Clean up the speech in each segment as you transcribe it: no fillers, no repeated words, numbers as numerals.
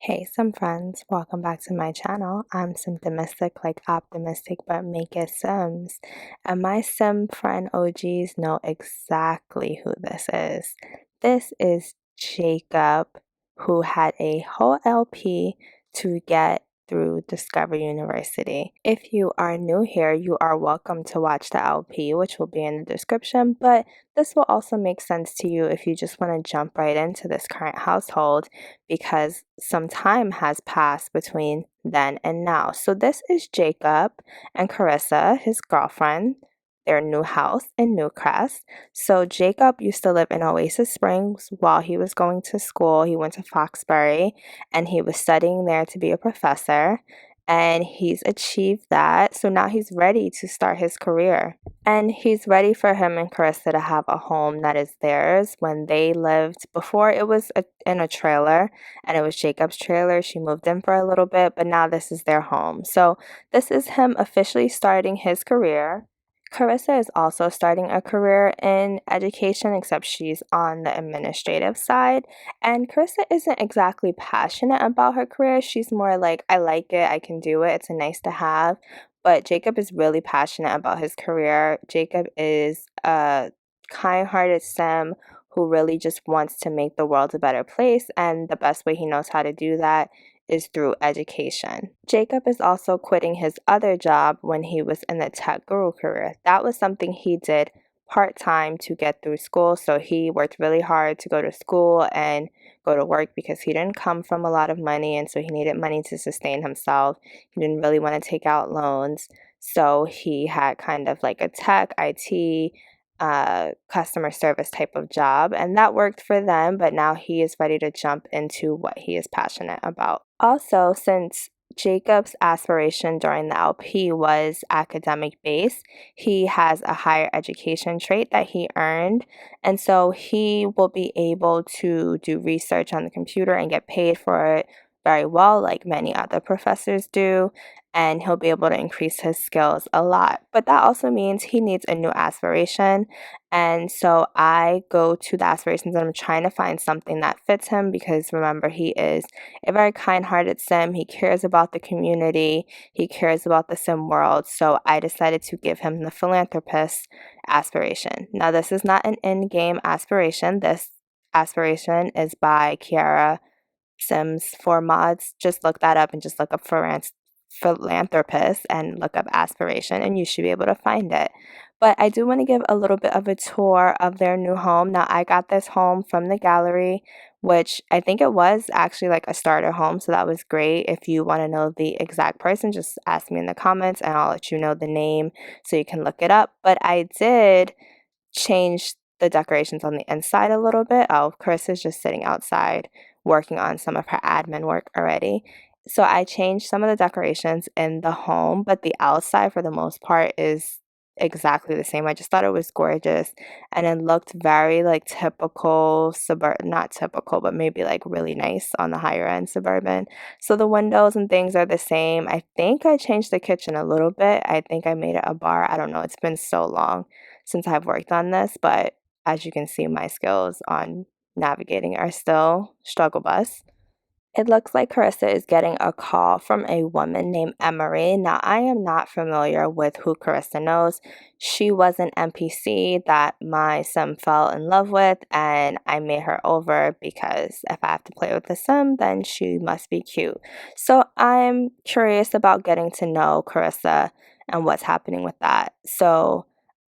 Hey, some friends, welcome back to my channel. I'm Symptomistic, like optimistic, but make it Sims. And my Sim friend OGs know exactly who this is. This is Jacob, who had a whole LP to get through Discovery University. If you are new here, you are welcome to watch the LP, which will be in the description, but this will also make sense to you if you just want to jump right into this current household because some time has passed between then and now. So this is Jacob and Carissa, his girlfriend, their new house in Newcrest. So Jacob used to live in Oasis Springs while he was going to school. He went to Foxbury and he was studying there to be a professor. And he's achieved that. So now he's ready to start his career. And he's ready for him and Carissa to have a home that is theirs. When they lived before, it was in a trailer, and it was Jacob's trailer. She moved in for a little bit, but now this is their home. So this is him officially starting his career. Carissa is also starting a career in education, except she's on the administrative side. And Carissa isn't exactly passionate about her career. She's more like, I like it, I can do it, it's a nice to have. But Jacob is really passionate about his career. Jacob is a kind hearted Sim who really just wants to make the world a better place, and the best way he knows how to do that is through education. Jacob is also quitting his other job when he was in the tech guru career. That was something he did part time to get through school, so he worked really hard to go to school and go to work because he didn't come from a lot of money, and so he needed money to sustain himself. He didn't really want to take out loans, so he had kind of like a tech, IT, customer service type of job, and that worked for them, but now he is ready to jump into what he is passionate about. Also, since Jacob's aspiration during the LP was academic based, he has a higher education trait that he earned, and so he will be able to do research on the computer and get paid for it very well, like many other professors do, and he'll be able to increase his skills a lot. But that also means he needs a new aspiration. And so I go to the aspirations and I'm trying to find something that fits him because remember, he is a very kind hearted Sim. He cares about the community, he cares about the Sim world. So I decided to give him the philanthropist aspiration. Now, this is not an in game aspiration. This aspiration is by Kiara Sims for mods. Just look that up and just look up philanthropist and look up aspiration and you should be able to find it. But I do want to give a little bit of a tour of their new home. Now, I got this home from the gallery, which I think it was actually like a starter home, so that was great. If you want to know the exact person, just ask me in the comments and I'll let you know the name so you can look it up. But I did change the decorations on the inside a little bit. Oh, Chris is just sitting outside working on some of her admin work already. So I changed some of the decorations in the home, but the outside for the most part is exactly the same. I just thought it was gorgeous and it looked very like typical suburban, not typical, but maybe like really nice on the higher end suburban. So the windows and things are the same. I think I changed the kitchen a little bit. I think I made it a bar. I don't know. It's been so long since I've worked on this, but as you can see, my skills on navigating are still struggle bus. It looks like Carissa is getting a call from a woman named Emery. Now, I am not familiar with who Carissa knows. She was an NPC that my sim fell in love with, and I made her over because if I have to play with the sim, then she must be cute. So I'm curious about getting to know Carissa and what's happening with that. So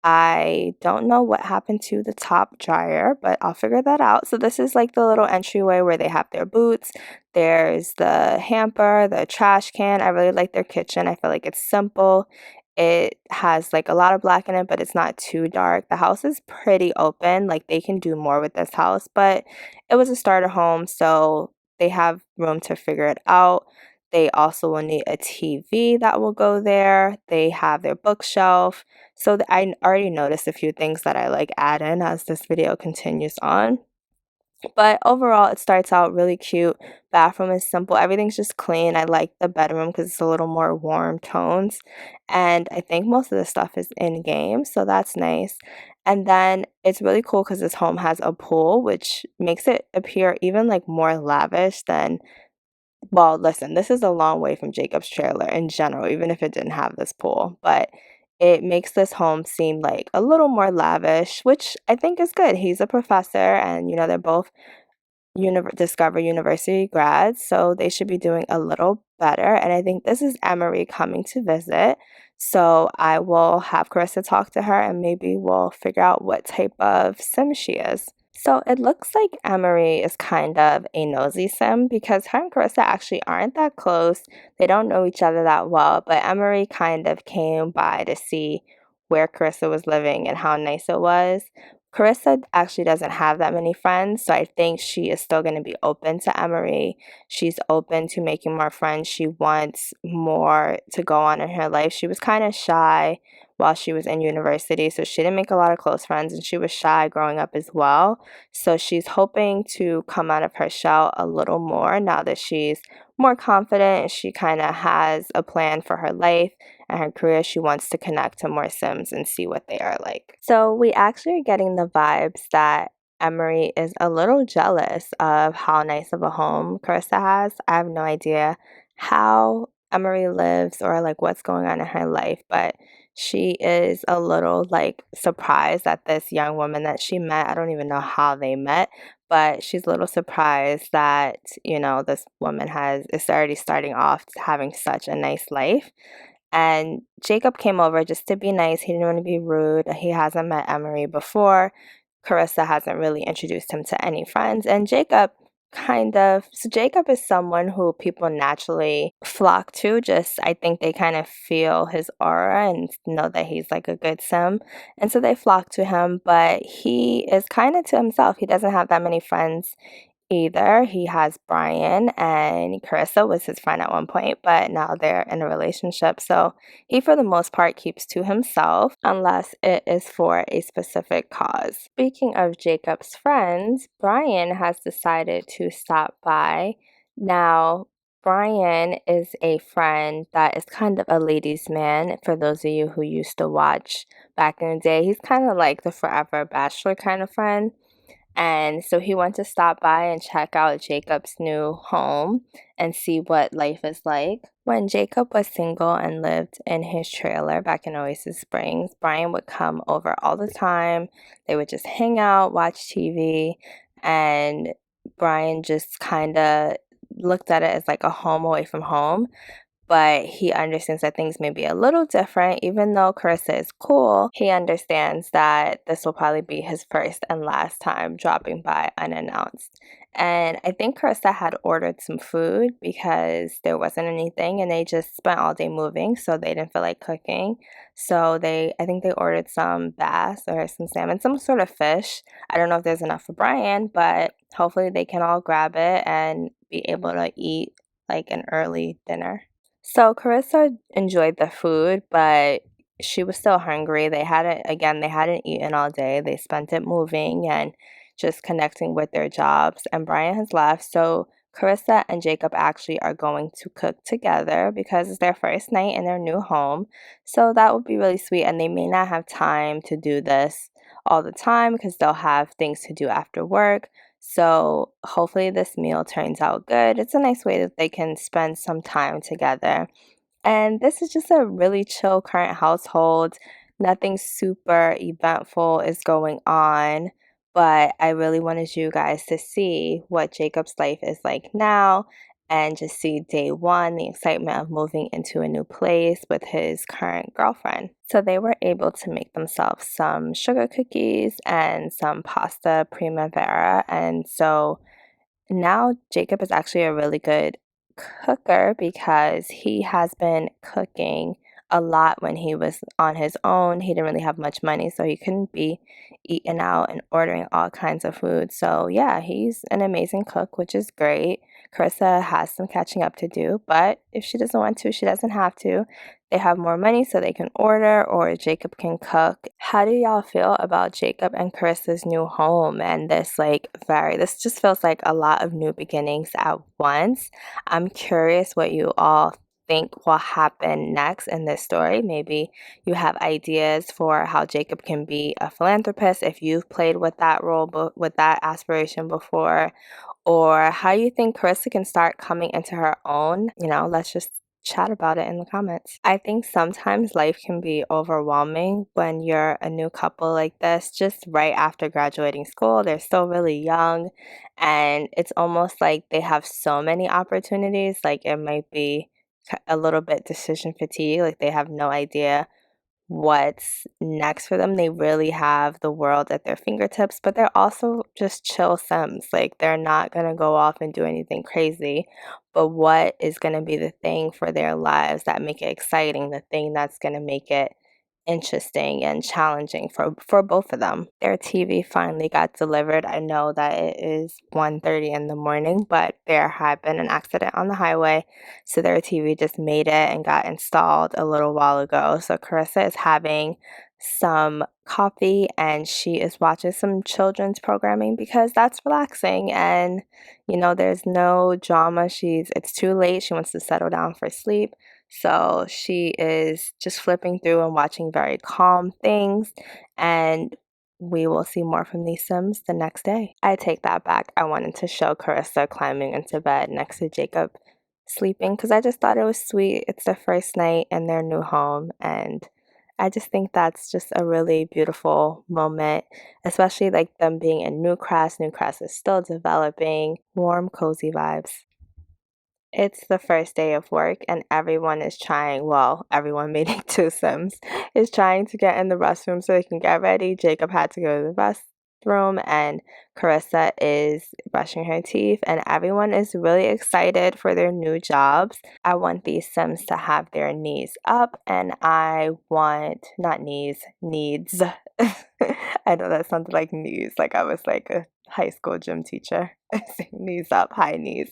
I don't know what happened to the top dryer, but I'll figure that out. So this is like the little entryway where they have their boots. There's the hamper, the trash can. I really like their kitchen. I feel like it's simple. It has like a lot of black in it, but it's not too dark. The house is pretty open. Like they can do more with this house, but it was a starter home, so they have room to figure it out. They also will need a TV that will go there. They have their bookshelf. So I already noticed a few things that I like add in as this video continues on. But overall, it starts out really cute. Bathroom is simple. Everything's just clean. I like the bedroom because it's a little more warm tones. And I think most of the stuff is in game, so that's nice. And then it's really cool because this home has a pool, which makes it appear even like more lavish than well, listen, this is a long way from Jacob's trailer in general, even if it didn't have this pool, but it makes this home seem like a little more lavish, which I think is good. He's a professor, and they're both Discover University grads, so they should be doing a little better. And I think this is Emery coming to visit. So I will have Carissa talk to her and maybe we'll figure out what type of sim she is. So it looks like Emery is kind of a nosy sim because her and Carissa actually aren't that close. They don't know each other that well, but Emery kind of came by to see where Carissa was living and how nice it was. Carissa actually doesn't have that many friends, so I think she is still going to be open to Emery. She's open to making more friends. She wants more to go on in her life. She was kind of shy while she was in university, so she didn't make a lot of close friends, and she was shy growing up as well. So she's hoping to come out of her shell a little more now that she's more confident and she kind of has a plan for her life and her career. She wants to connect to more Sims and see what they are like. So we actually are getting the vibes that Emery is a little jealous of how nice of a home Carissa has. I have no idea how Emery lives or like what's going on in her life, but she is a little like surprised at this young woman that she met. I don't even know how they met, but she's a little surprised that, this woman is already starting off having such a nice life. And Jacob came over just to be nice. He didn't want to be rude. He hasn't met Emery before. Carissa hasn't really introduced him to any friends. And Jacob is someone who people naturally flock to. Just, I think they kind of feel his aura and know that he's like a good sim. And so they flock to him, but he is kind of to himself. He doesn't have that many friends either. He has Brian, and Carissa was his friend at one point, but now they're in a relationship. So he, for the most part, keeps to himself unless it is for a specific cause. Speaking of Jacob's friends, Brian has decided to stop by. Now, Brian is a friend that is kind of a ladies' man. For those of you who used to watch back in the day, he's kind of like the forever bachelor kind of friend. And so he went to stop by and check out Jacob's new home and see what life is like. When Jacob was single and lived in his trailer back in Oasis Springs, Brian would come over all the time. They would just hang out, watch TV, and Brian just kind of looked at it as like a home away from home, but he understands that things may be a little different. Even though Carissa is cool, he understands that this will probably be his first and last time dropping by unannounced. And I think Carissa had ordered some food because there wasn't anything and they just spent all day moving, so they didn't feel like cooking. So I think they ordered some bass or some salmon, some sort of fish. I don't know if there's enough for Brian, but hopefully they can all grab it and be able to eat like an early dinner. So Carissa enjoyed the food, but she was still hungry. They hadn't eaten all day. They spent it moving and just connecting with their jobs. And Brian has left. So Carissa and Jacob actually are going to cook together because it's their first night in their new home. So that would be really sweet. And they may not have time to do this all the time because they'll have things to do after work. So hopefully this meal turns out good. It's a nice way that they can spend some time together. And this is just a really chill current household. Nothing super eventful is going on, but I really wanted you guys to see what Jacob's life is like now and just see day one, the excitement of moving into a new place with his current girlfriend. So they were able to make themselves some sugar cookies and some pasta primavera. And so now Jacob is actually a really good cooker because he has been cooking a lot when he was on his own. He didn't really have much money, so he couldn't be eating out and ordering all kinds of food. So yeah, he's an amazing cook, which is great. Carissa has some catching up to do, but if she doesn't want to, she doesn't have to. They have more money so they can order or Jacob can cook. How do y'all feel about Jacob and Carissa's new home and this just feels like a lot of new beginnings at once. I'm curious what you all think will happen next in this story. Maybe you have ideas for how Jacob can be a philanthropist if you've played with that role, with that aspiration before, or how you think Carissa can start coming into her own. Let's just chat about it in the comments. I think sometimes life can be overwhelming when you're a new couple like this, just right after graduating school. They're still really young, and it's almost like they have so many opportunities. Like it might be a little bit decision fatigue, like they have no idea what's next for them. They really have the world at their fingertips, but they're also just chill Sims. Like they're not going to go off and do anything crazy. But what is going to be the thing for their lives that make it exciting, the thing that's going to make it interesting and challenging for both of them. Their TV finally got delivered. I know that it is 1:30 in the morning, but there had been an accident on the highway, so their TV just made it and got installed a little while ago. So Carissa is having some coffee and she is watching some children's programming because that's relaxing, and there's no drama. It's too late. She wants to settle down for sleep. So she is just flipping through and watching very calm things, and we will see more from these Sims the next day. I take that back. I wanted to show Carissa climbing into bed next to Jacob sleeping because I just thought it was sweet. It's their first night in their new home, and I just think that's just a really beautiful moment, especially like them being in New Crest. New Crest is still developing. Warm, cozy vibes. It's the first day of work and everyone is trying, well, everyone meaning two Sims, is trying to get in the restroom so they can get ready. Jacob had to go to the restroom and Carissa is brushing her teeth, and everyone is really excited for their new jobs. I want these Sims to have their knees up, and I want, not knees, needs. I know that sounded like knees, like I was like a high school gym teacher. Knees up, high knees.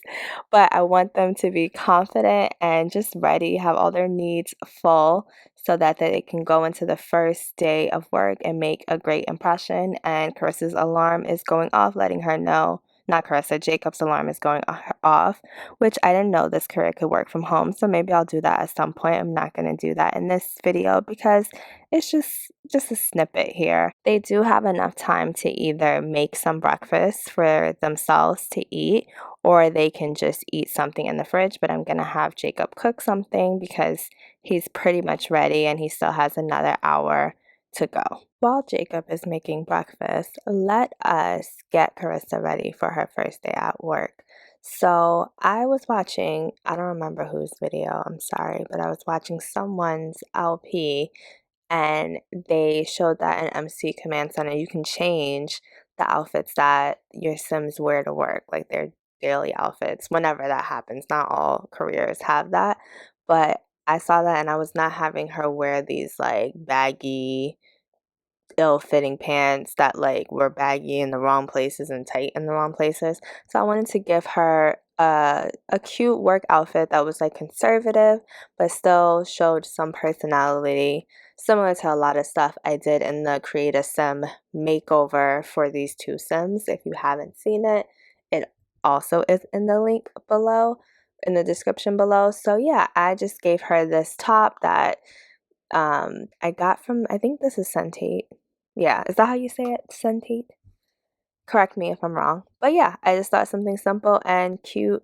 But I want them to be confident and just ready, have all their needs full so that they can go into the first day of work and make a great impression. And Carissa's alarm is going off, letting her know, not Carissa, Jacob's alarm is going off, which I didn't know this career could work from home. So maybe I'll do that at some point. I'm not going to do that in this video because it's just a snippet here. They do have enough time to either make some breakfast for themselves to eat, or they can just eat something in the fridge. But I'm going to have Jacob cook something because he's pretty much ready and he still has another hour to go. While Jacob is making breakfast, let us get Carissa ready for her first day at work. So I was watching, I don't remember whose video, I'm sorry, but I was watching someone's LP and they showed that in MC Command Center you can change the outfits that your Sims wear to work, like their daily outfits, whenever that happens. Not all careers have that, but I saw that and I was not having her wear these like baggy, ill-fitting pants that like were baggy in the wrong places and tight in the wrong places. So I wanted to give her a cute work outfit that was like conservative but still showed some personality, similar to a lot of stuff I did in the Create a Sim makeover for these two Sims. If you haven't seen it, it also is in the link below, in the description below. So yeah, I just gave her this top that I got from, I think this is Centate. Yeah, is that how you say it? Centate? Correct me if I'm wrong. But yeah, I just thought something simple and cute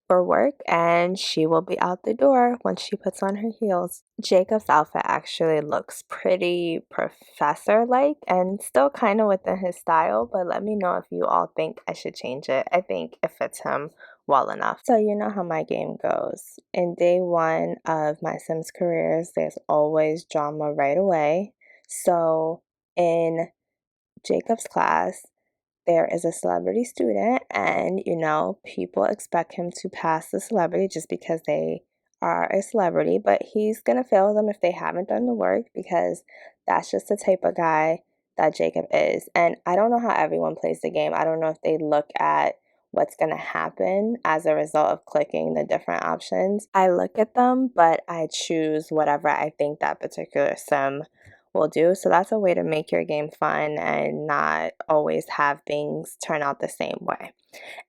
for work, and she will be out the door once she puts on her heels. Jacob's outfit actually looks pretty professor-like and still kind of within his style, but let me know if you all think I should change it. I think it fits him well enough. So you know how my game goes. In day one of my Sims careers, there's always drama right away. So in Jacob's class, there is a celebrity student, and people expect him to pass the celebrity just because they are a celebrity, but he's gonna fail them if they haven't done the work because that's just the type of guy that Jacob is. And I don't know how everyone plays the game. I don't know if they look at what's gonna happen as a result of clicking the different options. I look at them, but I choose whatever I think that particular sim will do. So that's a way to make your game fun and not always have things turn out the same way.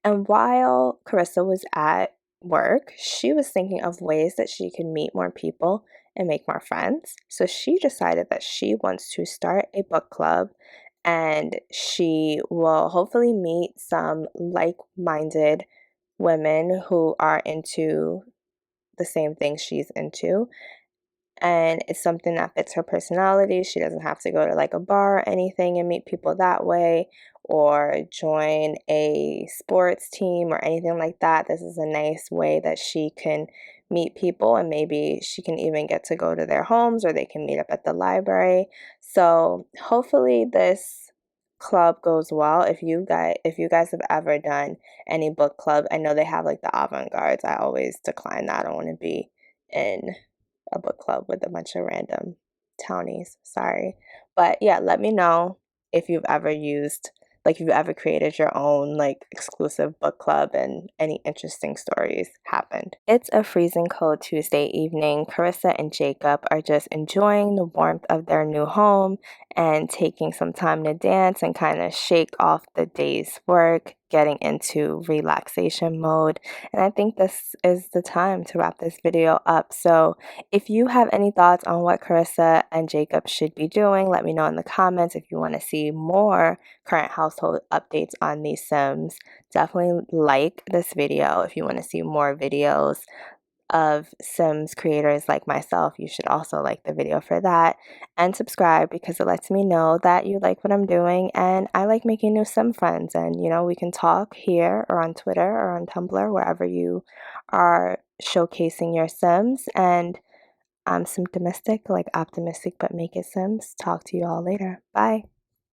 And while Carissa was at work, she was thinking of ways that she can meet more people and make more friends. So she decided that she wants to start a book club and she will hopefully meet some like minded women who are into the same things she's into, and it's something that fits her personality. She doesn't have to go to like a bar or anything and meet people that way or join a sports team or anything like that. This is a nice way that she can meet people, and maybe she can even get to go to their homes or they can meet up at the library. So, hopefully this club goes well. If you guys have ever done any book club, I know they have like the avant-gardes. I always decline that. I don't want to be in a book club with a bunch of random townies. Sorry. But yeah, let me know if you've ever used, like, if you've ever created your own, like, exclusive book club and any interesting stories happened. It's a freezing cold Tuesday evening. Carissa and Jacob are just enjoying the warmth of their new home and taking some time to dance and kind of shake off the day's work, getting into relaxation mode. And I think this is the time to wrap this video up. So if you have any thoughts on what Carissa and Jacob should be doing, let me know in the comments. If you want to see more current household updates on these Sims, definitely like this video. If you want to see more videos of Sims creators like myself, you should also like the video for that, and subscribe because it lets me know that you like what I'm doing and I like making new Sim friends. And we can talk here or on Twitter or on Tumblr, wherever you are showcasing your Sims. And I'm Symptomistic, like optimistic but make it Sims. Talk to you all later. Bye.